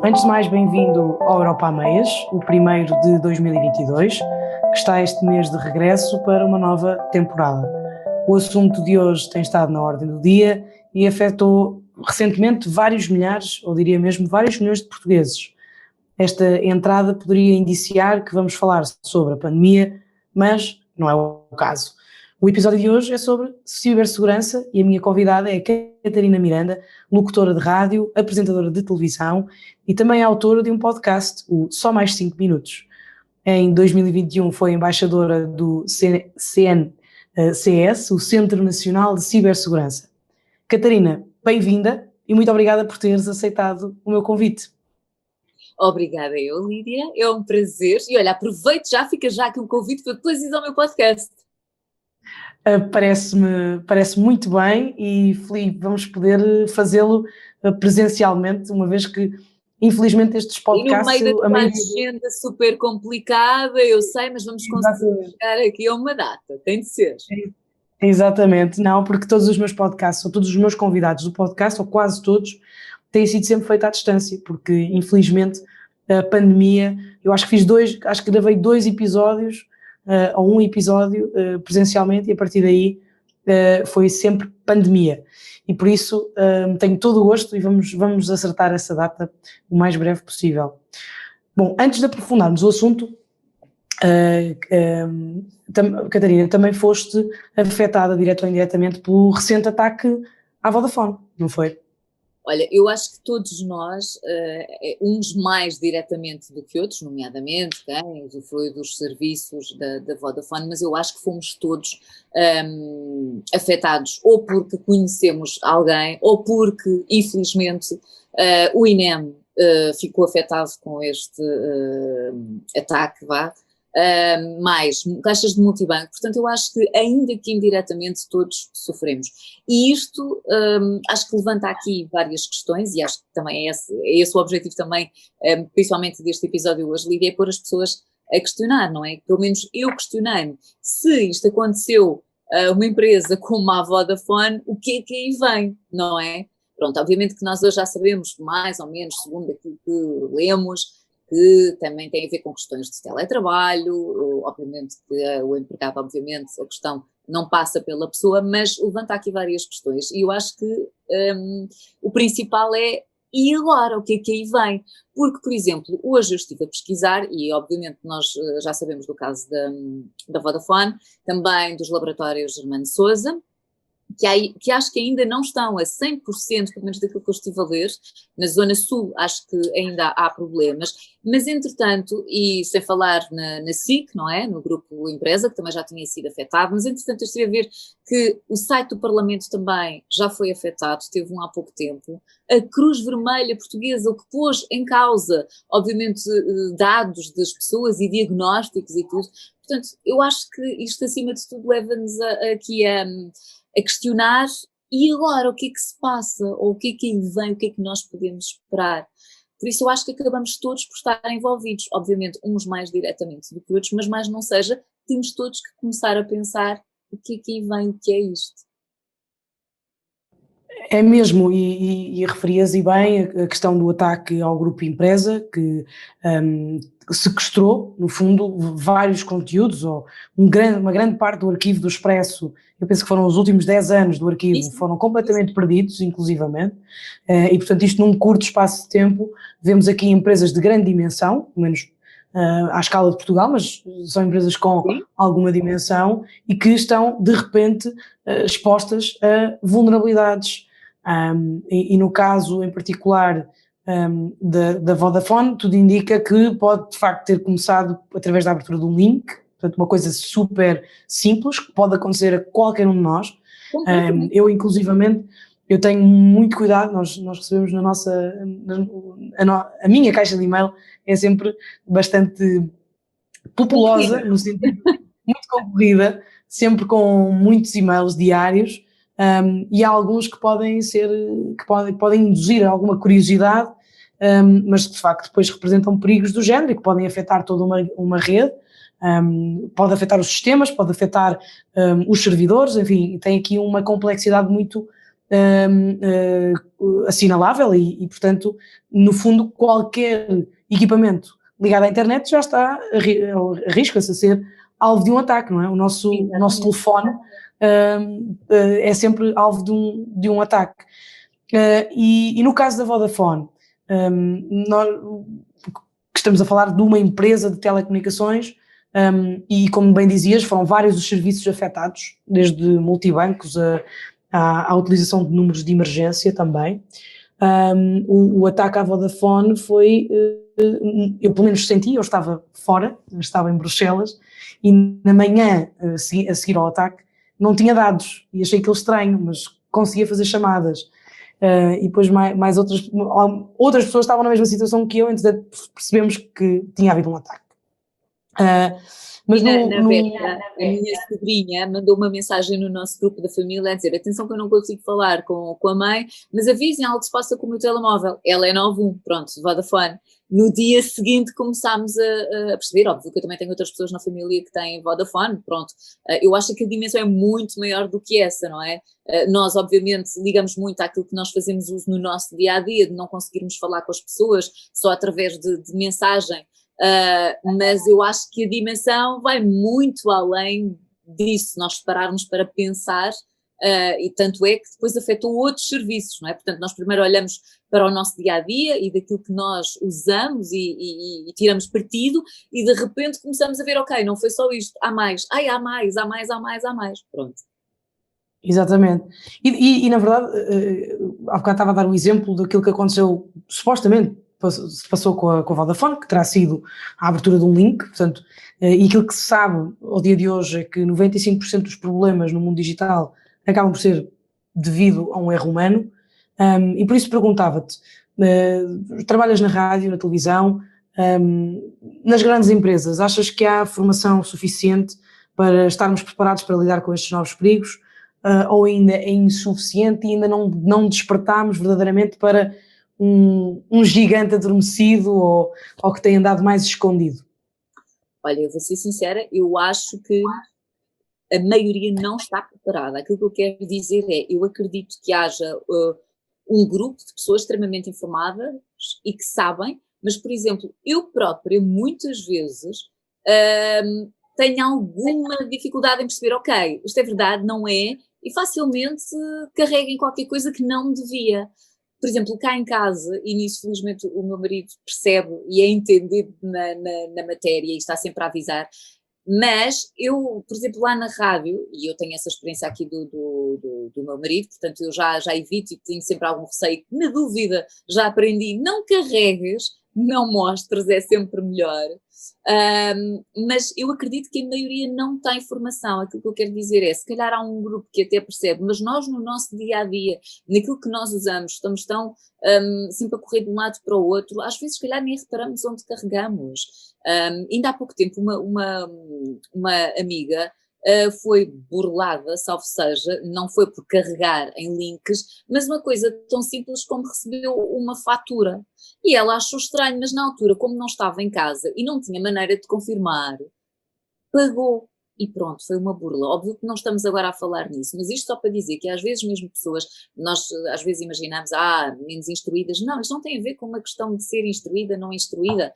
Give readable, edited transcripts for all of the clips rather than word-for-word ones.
Antes de mais, bem-vindo ao Europa a Meias, o primeiro de 2022, que está este mês de regresso para uma nova temporada. O assunto de hoje tem estado na ordem do dia e afetou recentemente vários milhares, ou diria mesmo vários milhões de portugueses. Esta entrada poderia indiciar que vamos falar sobre a pandemia, mas não é o caso. O episódio de hoje é sobre cibersegurança e a minha convidada é a Catarina Miranda, locutora de rádio, apresentadora de televisão e também autora de um podcast, o Só Mais 5 Minutos. Em 2021 foi embaixadora do CNCS, o Centro Nacional de Cibersegurança. Catarina, bem-vinda e muito obrigada por teres aceitado o meu convite. Obrigada eu, Lídia, é um prazer. E olha, aproveito já, fica já aqui um convite para depois ir ao meu podcast. Parece muito bem e Filipe, vamos poder fazê-lo presencialmente, uma vez que infelizmente estes podcasts... E no meio da tua agenda super complicada, eu sei, mas vamos conseguir chegar aqui a uma data, tem de ser. Exatamente, não, porque todos os meus podcasts, ou todos os meus convidados do podcast, ou quase todos, têm sido sempre feitos à distância, porque infelizmente a pandemia, eu acho que gravei 2 episódios, ou um episódio presencialmente, e a partir daí foi sempre pandemia. E por isso tenho todo o gosto e vamos acertar essa data o mais breve possível. Bom, antes de aprofundarmos o assunto, Catarina, também foste afetada direto ou indiretamente pelo recente ataque à Vodafone, não foi? Olha, eu acho que todos nós, uns mais diretamente do que outros, nomeadamente quem usufrui dos serviços da Vodafone, mas eu acho que fomos todos afetados, ou porque conhecemos alguém, ou porque, infelizmente, o INEM ficou afetado com este ataque, mais caixas de multibanco, portanto eu acho que ainda que indiretamente todos sofremos. E isto acho que levanta aqui várias questões e acho que também é esse o objetivo também, principalmente deste episódio hoje, Lídia, é pôr as pessoas a questionar, não é? Pelo menos eu questionei-me, se isto aconteceu a uma empresa como a Vodafone, o que é que aí vem, não é? Pronto, obviamente que nós hoje já sabemos mais ou menos, segundo aquilo que lemos, que também tem a ver com questões de teletrabalho, obviamente que o empregado, obviamente, a questão não passa pela pessoa, mas levanta aqui várias questões e eu acho que o principal é, e agora, o que é que aí vem? Porque, por exemplo, hoje eu estive a pesquisar e obviamente nós já sabemos do caso da Vodafone, também dos laboratórios Germano Sousa, que acho que ainda não estão a 100%, pelo menos daquilo que eu estive a ler, na Zona Sul acho que ainda há problemas, mas entretanto, e sem falar na SIC, não é, no grupo Empresa, que também já tinha sido afetado, mas entretanto eu estive a ver que o site do Parlamento também já foi afetado, teve há pouco tempo, a Cruz Vermelha Portuguesa, o que pôs em causa, obviamente, dados das pessoas e diagnósticos e tudo, portanto, eu acho que isto acima de tudo leva-nos aqui a questionar, e agora o que é que se passa, ou o que é que aí vem, o que é que nós podemos esperar. Por isso eu acho que acabamos todos por estar envolvidos, obviamente uns mais diretamente do que outros, mas mais não seja, temos todos que começar a pensar o que é que aí vem, o que é isto. É mesmo, e referias e bem a questão do ataque ao grupo Empresa, que sequestrou, no fundo, vários conteúdos, ou uma grande parte do arquivo do Expresso. Eu penso que foram os últimos 10 anos do arquivo, foram completamente perdidos, inclusivamente, e portanto isto num curto espaço de tempo. Vemos aqui empresas de grande dimensão, pelo menos à escala de Portugal, mas são empresas com alguma dimensão e que estão de repente expostas a vulnerabilidades. E no caso em particular da Vodafone, tudo indica que pode de facto ter começado através da abertura de um link, portanto uma coisa super simples, que pode acontecer a qualquer um de nós. Eu inclusivamente, eu tenho muito cuidado, nós recebemos a minha caixa de e-mail é sempre bastante populosa, no sentido muito concorrida, sempre com muitos e-mails diários, e há alguns que podem induzir alguma curiosidade, mas de facto depois representam perigos do género e que podem afetar toda uma rede, pode afetar os sistemas, pode afetar os servidores, enfim, tem aqui uma complexidade muito, assinalável e, portanto, no fundo, qualquer equipamento ligado à internet já está, arrisca-se a ser alvo de um ataque, não é? O nosso telefone é sempre alvo de um ataque. E no caso da Vodafone, nós estamos a falar de uma empresa de telecomunicações, e como bem dizias, foram vários os serviços afetados, desde multibancos à utilização de números de emergência também. O ataque à Vodafone foi, eu pelo menos senti, eu estava fora, eu estava em Bruxelas, e na manhã a seguir ao ataque não tinha dados, e achei aquilo estranho, mas conseguia fazer chamadas. E depois mais outras pessoas estavam na mesma situação que eu, entretanto percebemos que tinha havido um ataque. Mas na véspera, a minha sobrinha mandou uma mensagem no nosso grupo da família a dizer: atenção que eu não consigo falar com a mãe, mas avisem, algo se passa com o meu telemóvel. Ela é 91, pronto, Vodafone. No dia seguinte começámos a perceber, óbvio que eu também tenho outras pessoas na família que têm Vodafone, pronto. Eu acho que a dimensão é muito maior do que essa, não é? Nós, obviamente, ligamos muito àquilo que nós fazemos uso no nosso dia-a-dia, de não conseguirmos falar com as pessoas só através de mensagem. Mas eu acho que a dimensão vai muito além disso, nós pararmos para pensar, e tanto é que depois afetou outros serviços, não é? Portanto, nós primeiro olhamos para o nosso dia-a-dia e daquilo que nós usamos e tiramos partido, e de repente começamos a ver, ok, não foi só isto, há mais, há mais, pronto. Exatamente. E na verdade, há bocado estava a dar um exemplo daquilo que aconteceu, supostamente se passou com a Vodafone, que terá sido a abertura de um link, portanto, e aquilo que se sabe ao dia de hoje é que 95% dos problemas no mundo digital acabam por ser devido a um erro humano, e por isso perguntava-te, trabalhas na rádio, na televisão, nas grandes empresas, achas que há formação suficiente para estarmos preparados para lidar com estes novos perigos? Ou ainda é insuficiente e ainda não despertámos verdadeiramente para um gigante adormecido ou que tem andado mais escondido? Olha, eu vou ser sincera, eu acho que a maioria não está preparada. Aquilo que eu quero dizer é, eu acredito que haja um grupo de pessoas extremamente informadas e que sabem, mas, por exemplo, eu própria, muitas vezes, tenho alguma dificuldade em perceber, ok, isto é verdade, não é, e facilmente carrego em qualquer coisa que não devia. Por exemplo, cá em casa, e nisso felizmente o meu marido percebe e é entendido na matéria e está sempre a avisar, mas eu, por exemplo, lá na rádio, e eu tenho essa experiência aqui do meu marido, portanto eu já evito e tenho sempre algum receio, na dúvida já aprendi, não carregues, não mostres, é sempre melhor. Mas eu acredito que a maioria não tem formação. Aquilo que eu quero dizer é, se calhar há um grupo que até percebe, mas nós no nosso dia-a-dia, naquilo que nós usamos, estamos tão sempre a correr de um lado para o outro, às vezes se calhar nem reparamos onde carregamos. Ainda há pouco tempo uma amiga foi burlada, salvo seja, não foi por carregar em links, mas uma coisa tão simples como recebeu uma fatura. E ela achou estranho, mas na altura, como não estava em casa e não tinha maneira de confirmar, pagou. E pronto, foi uma burla. Óbvio que não estamos agora a falar nisso, mas isto só para dizer que às vezes mesmo pessoas, nós às vezes imaginamos, menos instruídas. Não, isto não tem a ver com uma questão de ser instruída, não instruída.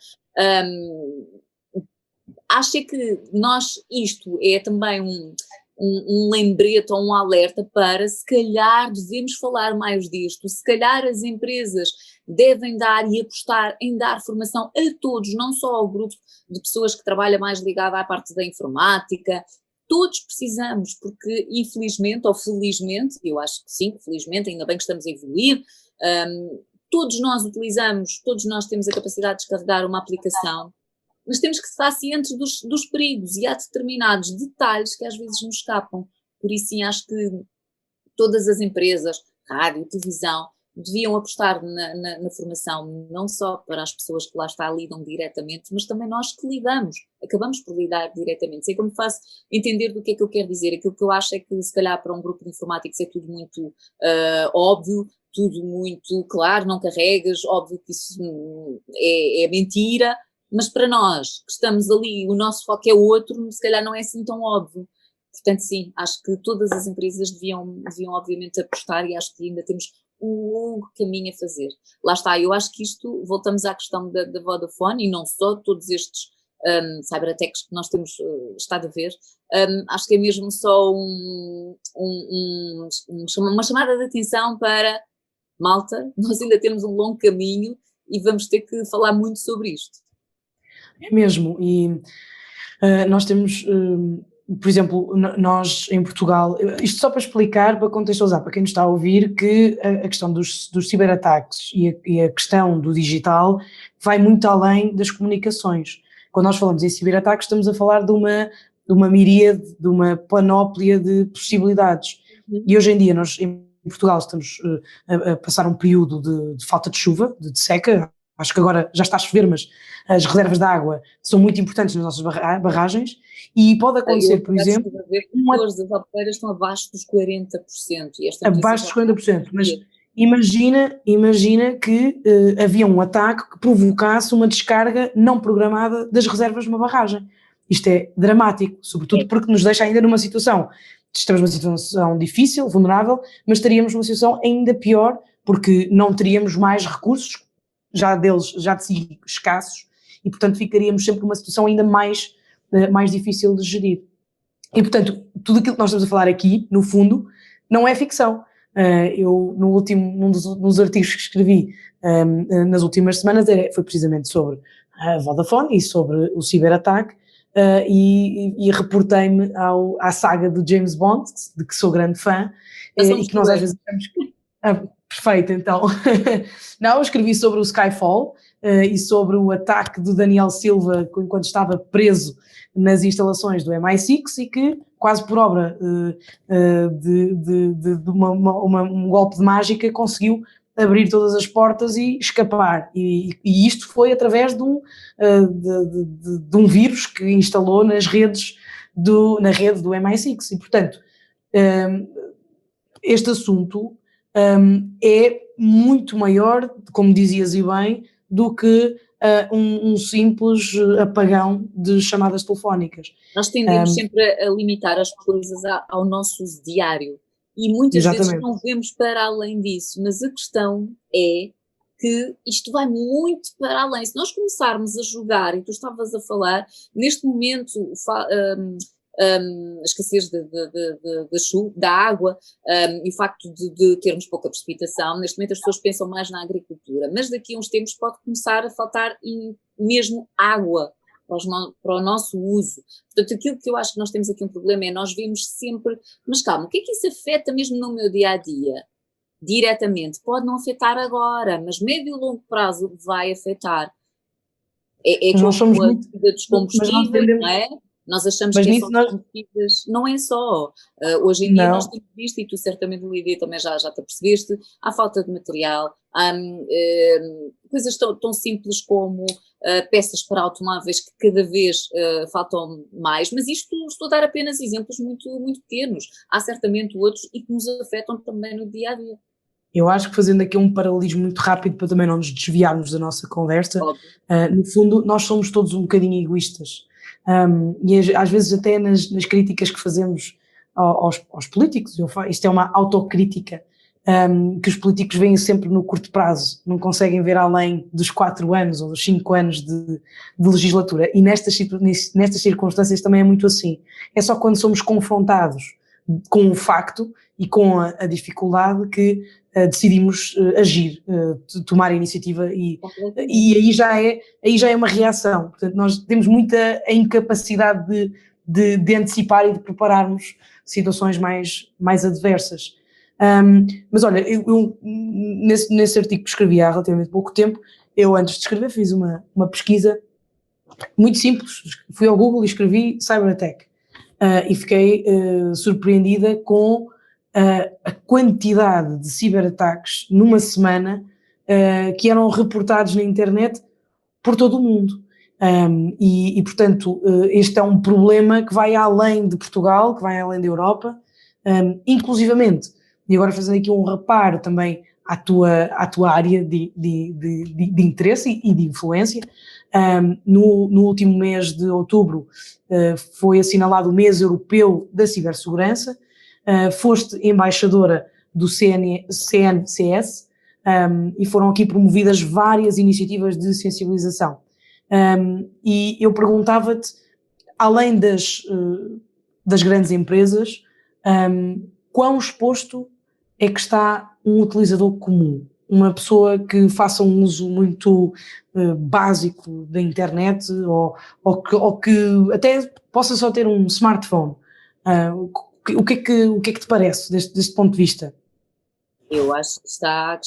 Acho que isto é também um lembrete ou um alerta para, se calhar devemos falar mais disto, se calhar as empresas devem dar e apostar em dar formação a todos, não só ao grupo de pessoas que trabalha mais ligada à parte da informática. Todos precisamos, porque infelizmente ou felizmente, eu acho que sim, felizmente, ainda bem que estamos a evoluir, todos nós utilizamos, todos nós temos a capacidade de descarregar uma aplicação, mas temos que estar cientes dos perigos e há determinados detalhes que às vezes nos escapam. Por isso sim, acho que todas as empresas, rádio, televisão, deviam apostar na formação, não só para as pessoas que lá lidam diretamente, mas também nós que acabamos por lidar diretamente. Sei como faço entender do que é que eu quero dizer. Aquilo que eu acho é que, se calhar, para um grupo de informáticos é tudo muito óbvio, tudo muito claro, não carregas, óbvio que isso é mentira, mas para nós que estamos ali, o nosso foco é outro, se calhar não é assim tão óbvio. Portanto, sim, acho que todas as empresas deviam obviamente apostar e acho que ainda temos um longo caminho a fazer. Lá está, eu acho que isto, voltamos à questão da Vodafone e não só todos estes cyberattacks que nós temos estado a ver, acho que é mesmo só uma chamada de atenção para malta, nós ainda temos um longo caminho e vamos ter que falar muito sobre isto. É mesmo, e nós temos, por exemplo, nós em Portugal, isto só para explicar, para contextualizar, para quem nos está a ouvir, que a questão dos ciberataques e a questão do digital vai muito além das comunicações. Quando nós falamos em ciberataques, estamos a falar de uma miríade, de uma panóplia de possibilidades. E hoje em dia nós em Portugal estamos a passar um período de falta de chuva, de seca. Acho que agora já está a chover, mas as reservas de água são muito importantes nas nossas barragens e pode acontecer, por exemplo... Todas as albufeiras estão abaixo dos 40%. E abaixo dos 40%, mas imagina que havia um ataque que provocasse uma descarga não programada das reservas de uma barragem. Isto é dramático, sobretudo porque nos deixa ainda numa situação, estamos numa situação difícil, vulnerável, mas estaríamos numa situação ainda pior porque não teríamos mais recursos, já de si escassos, e portanto ficaríamos sempre numa situação ainda mais difícil de gerir. E portanto, tudo aquilo que nós estamos a falar aqui, no fundo, não é ficção. Eu, num dos artigos que escrevi nas últimas semanas, foi precisamente sobre a Vodafone e sobre o ciberataque, e reportei-me à saga do James Bond, de que sou grande fã, e que nós às vezes achamos que... Perfeito, então. Não, eu escrevi sobre o Skyfall e sobre o ataque do Daniel Silva enquanto estava preso nas instalações do MI6 e que, quase por obra de um golpe de mágica, conseguiu abrir todas as portas e escapar. E isto foi através de um vírus que instalou na rede do MI6. E, portanto, este assunto é muito maior, como dizias e bem, do que um simples apagão de chamadas telefónicas. Nós tendemos sempre a limitar as coisas ao nosso uso diário e muitas vezes não vemos para além disso, mas a questão é que isto vai muito para além. Se nós começarmos a jogar, e tu estavas a falar, neste momento a escassez da água e o facto de termos pouca precipitação, neste momento as pessoas pensam mais na agricultura, mas daqui a uns tempos pode começar a faltar mesmo água para o nosso uso. Portanto, aquilo que eu acho que nós temos aqui um problema é nós vemos sempre, mas calma, o que é que isso afeta mesmo no meu dia-a-dia? Diretamente, pode não afetar agora, mas médio e longo prazo vai afetar. É como a vida dos combustíveis, não é? Nós achamos que são combustíveis, não é só. Hoje em dia nós temos visto, e tu certamente, Lídia, também já te apercebeste, há falta de material, há coisas tão simples como peças para automóveis que cada vez faltam mais, mas isto estou a dar apenas exemplos muito, muito pequenos. Há certamente outros e que nos afetam também no dia-a-dia. Eu acho que, fazendo aqui um paralelismo muito rápido para também não nos desviarmos da nossa conversa, no fundo nós somos todos um bocadinho egoístas. E às vezes até nas críticas que fazemos aos políticos, isto é uma autocrítica, que os políticos veem sempre no curto prazo, não conseguem ver além dos 4 anos ou dos 5 anos de legislatura, e nestas circunstâncias também é muito assim. É só quando somos confrontados com o facto e com a dificuldade que decidimos agir, tomar a iniciativa, e aí já é uma reação. Portanto, nós temos muita incapacidade de antecipar e de prepararmos situações mais adversas. Mas olha, eu nesse artigo que escrevi há relativamente pouco tempo, eu antes de escrever fiz uma pesquisa muito simples, fui ao Google e escrevi cyberattack, e fiquei surpreendida com a quantidade de ciberataques numa semana que eram reportados na internet por todo o mundo. E portanto, este é um problema que vai além de Portugal, que vai além da Europa, inclusivamente, e agora fazendo aqui um reparo também à tua área de interesse e de influência. No último mês de outubro foi assinalado o Mês Europeu da Cibersegurança, foste embaixadora do CNCS, e foram aqui promovidas várias iniciativas de sensibilização. E eu perguntava-te, além das grandes empresas, quão exposto é que está um utilizador comum, uma pessoa que faça um uso muito básico da internet ou que até possa só ter um smartphone. O que é que te parece deste ponto de vista? Eu acho que está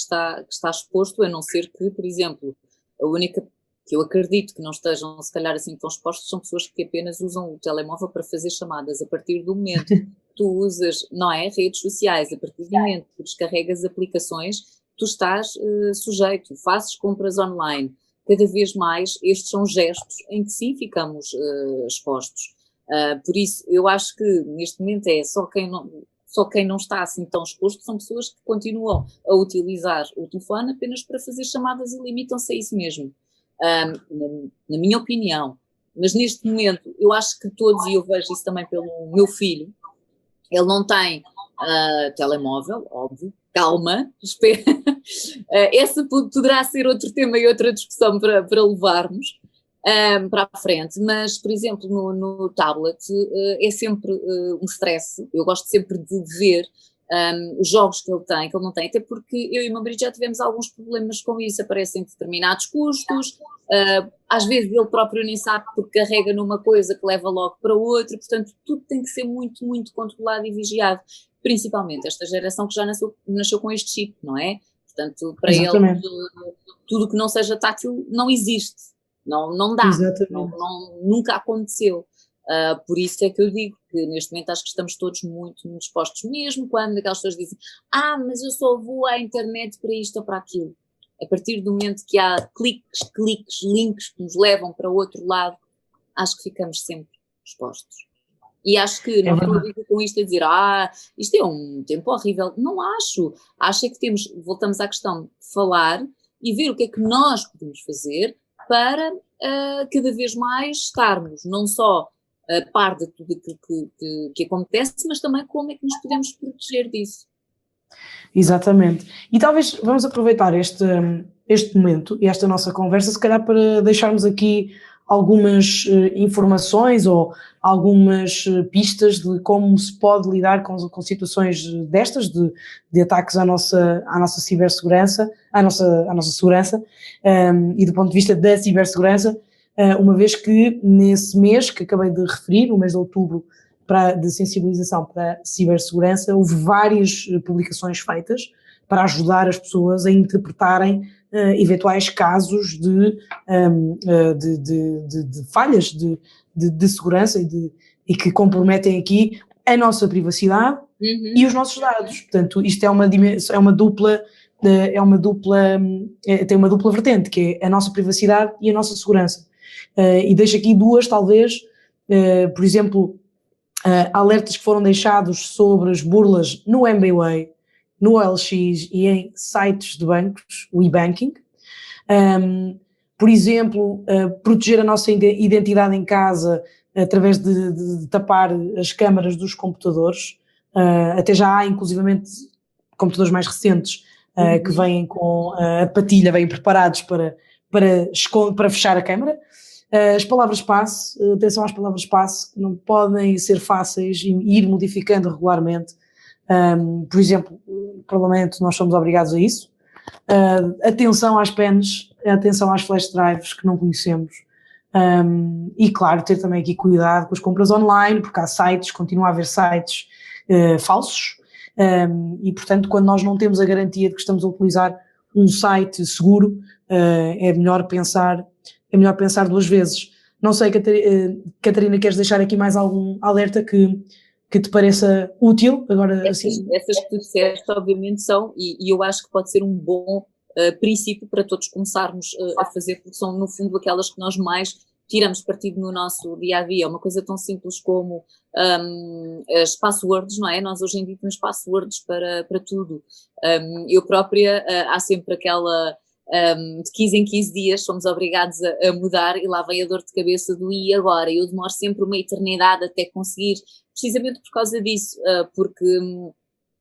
exposto, a não ser que, por exemplo, a única que eu acredito que não estejam, se calhar, assim tão expostos, são pessoas que apenas usam o telemóvel para fazer chamadas. A partir do momento que tu usas, não é, redes sociais, a partir do momento que tu descarregas aplicações, tu estás sujeito, fazes compras online. Cada vez mais estes são gestos em que sim ficamos expostos. Por isso, eu acho que neste momento só quem não está assim tão exposto são pessoas que continuam a utilizar o telefone apenas para fazer chamadas e limitam-se a isso mesmo. Na minha opinião. Mas neste momento, eu acho que todos, e eu vejo isso também pelo meu filho, ele não tem telemóvel, óbvio, calma, espera. Esse poderá ser outro tema e outra discussão para levarmos para a frente, mas, por exemplo, no tablet é sempre um stress. Eu gosto sempre de ver os jogos que ele não tem, até porque eu e o meu marido já tivemos alguns problemas com isso, aparecem determinados custos, às vezes ele próprio nem sabe porque carrega numa coisa que leva logo para outra, portanto tudo tem que ser muito, muito controlado e vigiado, principalmente esta geração que já nasceu com este chip, não é? Portanto, para ele, tudo que não seja tátil não existe, não dá, nunca aconteceu. Por isso é que eu digo que neste momento acho que estamos todos muito, muito expostos, mesmo quando aquelas pessoas dizem mas eu só vou à internet para isto ou para aquilo. A partir do momento que há cliques, links que nos levam para o outro lado, acho que ficamos sempre expostos. E acho que não estou a dizer com isto a dizer isto é um tempo horrível. Não acho. Acho é que voltamos à questão de falar e ver o que é que nós podemos fazer para cada vez mais estarmos não só a par de tudo aquilo que acontece, mas também como é que nos podemos proteger disso. Exatamente. E talvez vamos aproveitar este momento e esta nossa conversa, se calhar, para deixarmos aqui algumas informações ou algumas pistas de como se pode lidar com situações destas, de ataques à nossa cibersegurança, à nossa segurança, e do ponto de vista da cibersegurança, uma vez que nesse mês que acabei de referir, no mês de outubro, de sensibilização para a cibersegurança, houve várias publicações feitas para ajudar as pessoas a interpretarem eventuais casos de falhas de segurança e que comprometem aqui a nossa privacidade e os nossos dados. Portanto, isto tem uma dupla vertente, que é a nossa privacidade e a nossa segurança. E deixo aqui duas, talvez, por exemplo, alertas que foram deixados sobre as burlas no MBWay, no OLX e em sites de bancos, o e-banking. Por exemplo, proteger a nossa identidade em casa através de tapar as câmaras dos computadores. Até já há, inclusivamente, computadores mais recentes que vêm com a patilha, vêm preparados para fechar a câmara. As palavras-passe, atenção às palavras-passe, que não podem ser fáceis e ir modificando regularmente. Por exemplo, provavelmente nós somos obrigados a isso. Atenção às pens, atenção às flash drives que não conhecemos. E claro, ter também aqui cuidado com as compras online, porque há sites, continua a haver sites falsos, e portanto quando nós não temos a garantia de que estamos a utilizar um site seguro, é melhor pensar duas vezes. Não sei, Catarina, queres deixar aqui mais algum alerta que te pareça útil? Agora, essas que tu disseste, obviamente, são, e eu acho que pode ser um bom princípio para todos começarmos a fazer, porque são, no fundo, aquelas que nós mais tiramos partido no nosso dia-a-dia, uma coisa tão simples como as passwords, não é? Nós hoje em dia temos passwords para tudo. Eu própria, há sempre aquela... de 15 em 15 dias somos obrigados a mudar e lá vem a dor de cabeça do e agora. Eu demoro sempre uma eternidade até conseguir, precisamente por causa disso, porque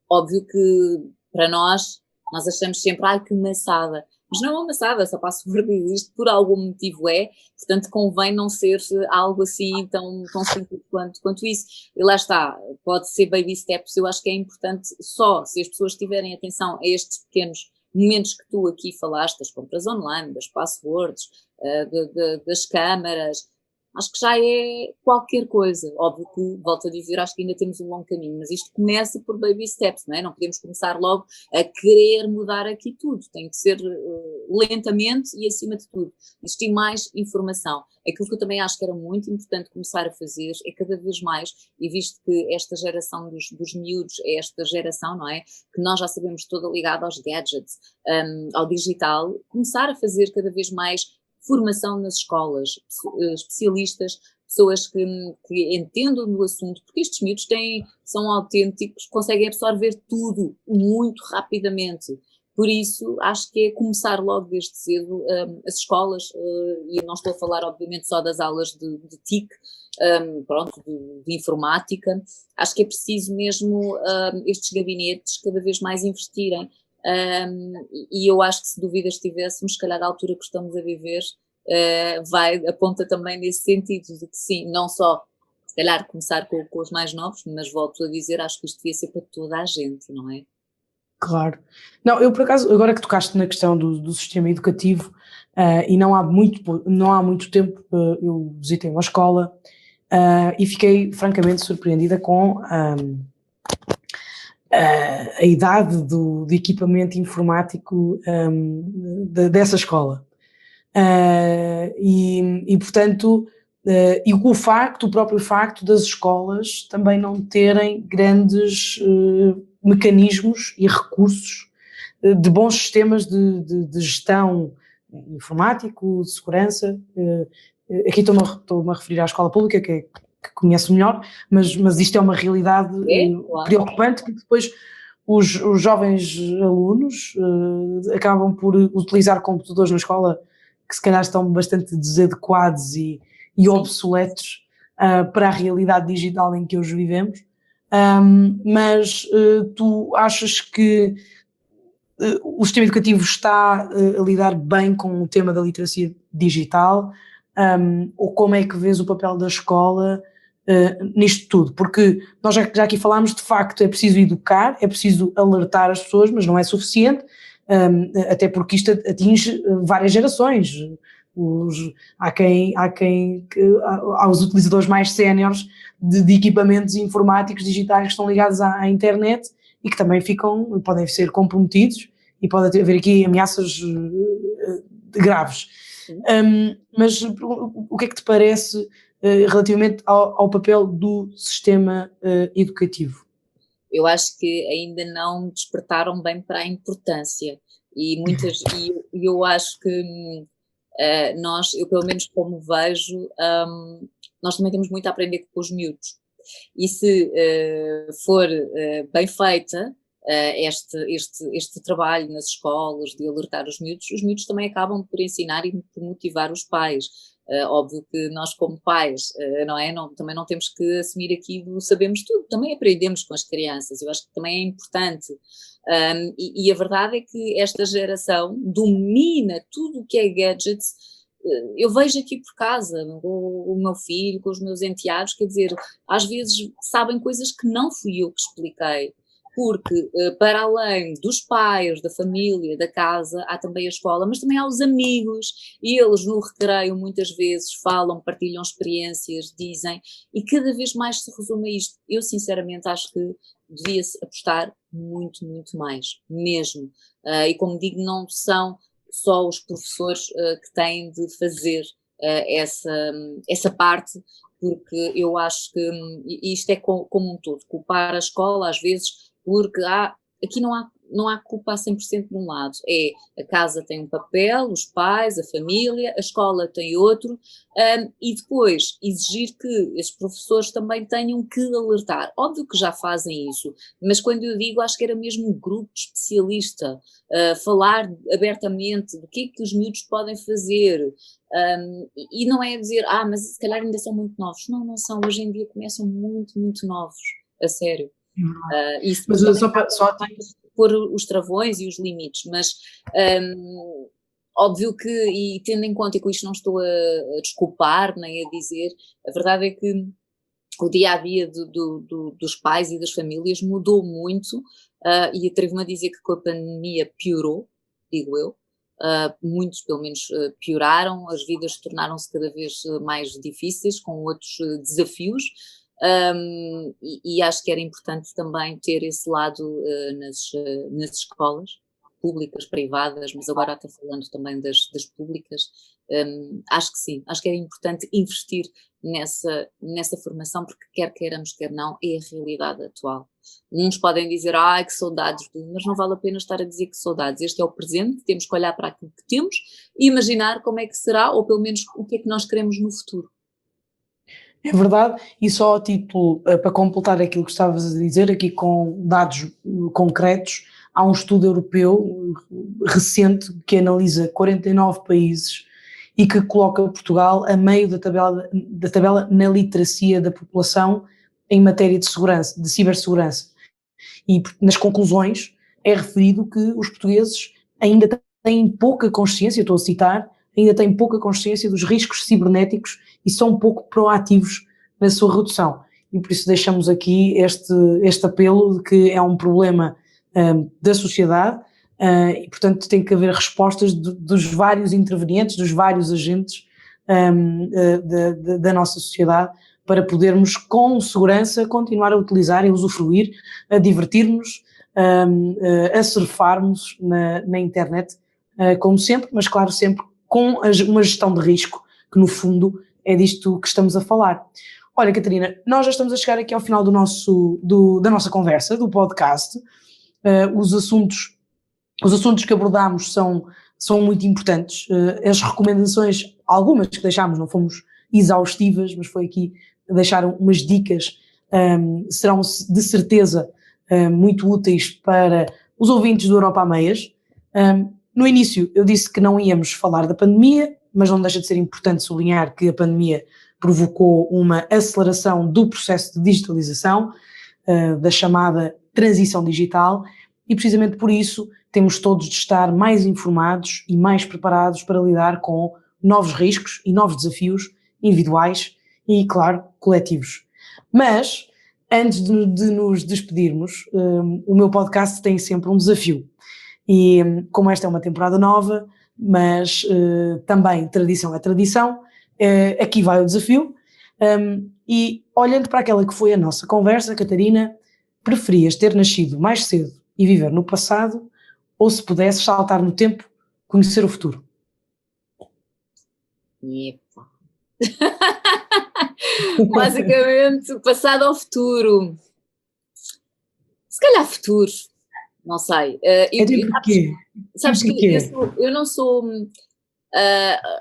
óbvio que para nós achamos sempre, ai que maçada, mas não é uma maçada, essa password existe, por algum motivo portanto convém não ser algo assim tão simples quanto isso. E lá está, pode ser baby steps, eu acho que é importante só se as pessoas tiverem atenção a estes pequenos momentos que tu aqui falaste, das compras online, das passwords, das câmaras, acho que já é qualquer coisa. Óbvio que, volto a dizer, acho que ainda temos um longo caminho, mas isto começa por baby steps, não é? Não podemos começar logo a querer mudar aqui tudo, tem que ser lentamente e acima de tudo, existir mais informação. Aquilo que eu também acho que era muito importante começar a fazer é cada vez mais, e visto que esta geração dos miúdos é esta geração, não é? Que nós já sabemos toda ligada aos gadgets, ao digital, começar a fazer cada vez mais formação nas escolas, especialistas, pessoas que entendam do assunto, porque estes miúdos são autênticos, conseguem absorver tudo muito rapidamente. Por isso, acho que é começar logo desde cedo as escolas, e não estou a falar obviamente só das aulas de TIC, de informática, acho que é preciso mesmo estes gabinetes cada vez mais investirem. E eu acho que se dúvidas tivéssemos, se calhar a altura que estamos a viver aponta também nesse sentido, de que sim, não só se calhar começar com os mais novos, mas volto a dizer, acho que isto devia ser para toda a gente, não é? Claro. Não, eu por acaso, agora que tocaste na questão do sistema educativo, e não há muito tempo, eu visitei uma escola, e fiquei francamente surpreendida com a idade do equipamento informático dessa escola. E portanto, e o próprio facto das escolas também não terem grandes mecanismos e recursos de bons sistemas de gestão informático, de segurança. Aqui estou-me a referir à escola pública, que conheço melhor, mas isto é uma realidade Claro. preocupante, porque depois os jovens alunos acabam por utilizar computadores na escola que se calhar estão bastante desadequados e obsoletos para a realidade digital em que hoje vivemos. Mas tu achas que o sistema educativo está a lidar bem com o tema da literacia digital? Ou como é que vês o papel da escola nisto tudo? Porque nós já aqui falámos, de facto é preciso educar, é preciso alertar as pessoas, mas não é suficiente, até porque isto atinge várias gerações. Há os utilizadores mais séniores de equipamentos informáticos digitais que estão ligados à internet e que também podem ser comprometidos e pode haver aqui ameaças graves. Mas o que é que te parece relativamente ao papel do sistema educativo? Eu acho que ainda não despertaram bem para a importância e eu acho que eu pelo menos como vejo, nós também temos muito a aprender com os miúdos e se for bem feita este trabalho nas escolas de alertar os miúdos também acabam por ensinar e por motivar os pais. Óbvio que nós como pais, não é? Também não temos que assumir aqui do sabemos tudo, também aprendemos com as crianças, eu acho que também é importante. E a verdade é que esta geração domina tudo o que é gadgets. Eu vejo aqui por casa, o meu filho, com os meus enteados, quer dizer, às vezes sabem coisas que não fui eu que expliquei. Porque para além dos pais, da família, da casa, há também a escola, mas também há os amigos, e eles no recreio muitas vezes falam, partilham experiências, dizem, e cada vez mais se resume a isto. Eu sinceramente acho que devia-se apostar muito, muito mais, mesmo. E como digo, não são só os professores que têm de fazer essa parte, porque eu acho que isto é como um todo, culpar a escola às vezes porque aqui não há não há culpa a 100% de um lado, a casa tem um papel, os pais, a família, a escola tem outro, e depois exigir que esses professores também tenham que alertar. Óbvio que já fazem isso, mas quando eu digo, acho que era mesmo um grupo especialista, falar abertamente do que é que os miúdos podem fazer, e não é dizer, mas se calhar ainda são muito novos. Não, não são, hoje em dia começam muito, muito novos, a sério. Isso Mas também só pôr os travões e os limites, mas óbvio que, e tendo em conta, e com isto não estou a desculpar nem a dizer, a verdade é que o dia-a-dia dos pais e das famílias mudou muito, e atrevo-me a dizer que com a pandemia piorou, digo eu. Muitos pelo menos pioraram, as vidas tornaram-se cada vez mais difíceis, com outros desafios, e acho que era importante também ter esse lado nas escolas públicas, privadas, mas agora está falando também das públicas. Acho que sim, acho que era importante investir nessa formação, porque quer queiramos, quer não, é a realidade atual. Uns podem dizer, que saudades, mas não vale a pena estar a dizer que saudades. Este é o presente, temos que olhar para aquilo que temos e imaginar como é que será, ou pelo menos o que é que nós queremos no futuro. É verdade, e só a título, para completar aquilo que estavas a dizer, aqui com dados concretos, há um estudo europeu recente que analisa 49 países e que coloca Portugal a meio da tabela na literacia da população em matéria de segurança, de cibersegurança. E nas conclusões é referido que os portugueses ainda têm pouca consciência, estou a citar, ainda têm pouca consciência dos riscos cibernéticos e são pouco proativos na sua redução. E por isso deixamos aqui este apelo de que é um problema da sociedade, e portanto tem que haver respostas dos vários intervenientes, dos vários agentes da nossa sociedade, para podermos com segurança continuar a utilizar e usufruir, a divertir-nos, a surfarmos na internet, como sempre, mas claro, sempre com uma gestão de risco, que no fundo é disto que estamos a falar. Olha, Catarina, nós já estamos a chegar aqui ao final da nossa conversa, do podcast. Os assuntos que abordámos são muito importantes. As recomendações, algumas que deixámos, não fomos exaustivas, mas foi aqui deixar umas dicas, serão de certeza muito úteis para os ouvintes do Europa a Meias. No início eu disse que não íamos falar da pandemia, mas não deixa de ser importante sublinhar que a pandemia provocou uma aceleração do processo de digitalização, da chamada transição digital, e precisamente por isso temos todos de estar mais informados e mais preparados para lidar com novos riscos e novos desafios individuais e, claro, coletivos. Mas, antes de nos despedirmos, o meu podcast tem sempre um desafio. E como esta é uma temporada nova, mas também tradição é tradição, aqui vai o desafio. E olhando para aquela que foi a nossa conversa, Catarina, preferias ter nascido mais cedo e viver no passado, ou se pudesses saltar no tempo, conhecer o futuro? Epa. Basicamente, passado ao futuro. Se calhar futuro, não sei. Porquê? Sabes que eu não sou.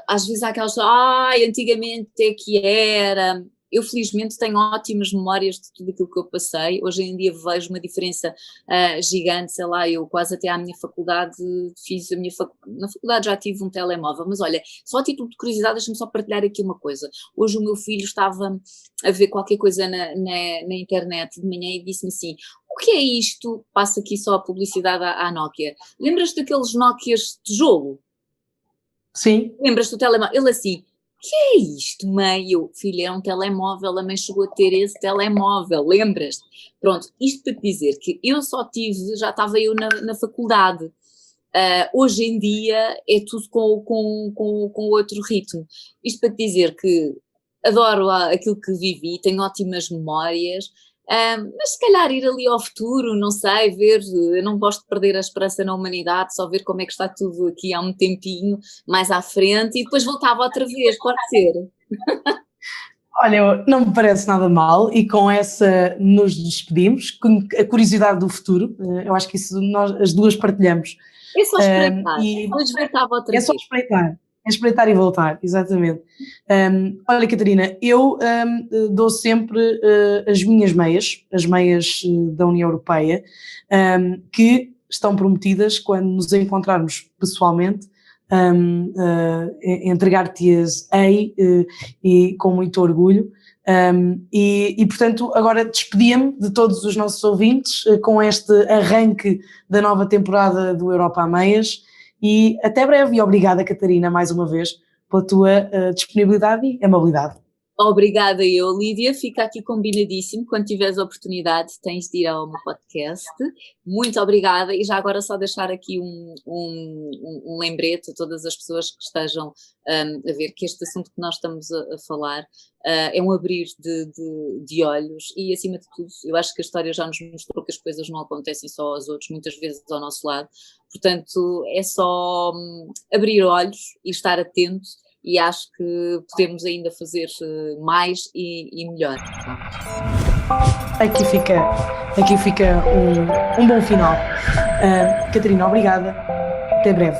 Às vezes há aquelas. Antigamente é que era. Eu felizmente tenho ótimas memórias de tudo aquilo que eu passei. Hoje em dia vejo uma diferença gigante, sei lá, eu quase até à minha faculdade fiz na faculdade já tive um telemóvel, mas olha, só a título de curiosidade, deixa-me só partilhar aqui uma coisa. Hoje o meu filho estava a ver qualquer coisa na internet de manhã e disse-me assim, o que é isto? Passa aqui só a publicidade à Nokia. Lembras-te daqueles Nokias de tijolo? Sim. Lembras-te do telemóvel? Ele assim, que é isto, mãe? Eu, filho, é um telemóvel, a mãe chegou a ter esse telemóvel, lembras-te? Pronto, isto para te dizer que eu só tive, já estava eu na faculdade. Hoje em dia é tudo com outro ritmo. Isto para te dizer que adoro aquilo que vivi, tenho ótimas memórias, mas se calhar ir ali ao futuro, não sei, ver, eu não gosto de perder a esperança na humanidade, só ver como é que está tudo aqui há um tempinho, mais à frente, e depois voltava outra vez, pode ser? Olha, não me parece nada mal e com essa nos despedimos, com a curiosidade do futuro, eu acho que isso nós as duas partilhamos. É só espreitar, E depois voltava outra é só vez. espreitar e voltar, exatamente. Olha, Catarina, eu dou sempre as minhas meias, as meias da União Europeia, que estão prometidas quando nos encontrarmos pessoalmente, entregar-te-as e com muito orgulho. Portanto, agora despedia-me de todos os nossos ouvintes com este arranque da nova temporada do Europa a Meias e até breve e obrigada, Catarina, mais uma vez pela tua disponibilidade e amabilidade. Obrigada eu, Lídia, fica aqui combinadíssimo, quando tiveres a oportunidade tens de ir ao meu podcast, muito obrigada e já agora só deixar aqui um lembrete a todas as pessoas que estejam a ver que este assunto que nós estamos a falar é um abrir de olhos e acima de tudo eu acho que a história já nos mostrou que as coisas não acontecem só aos outros, muitas vezes ao nosso lado, portanto é só abrir olhos e estar atento. E acho que podemos ainda fazer mais e melhor. Aqui fica um bom final. Catarina, obrigada. Até breve.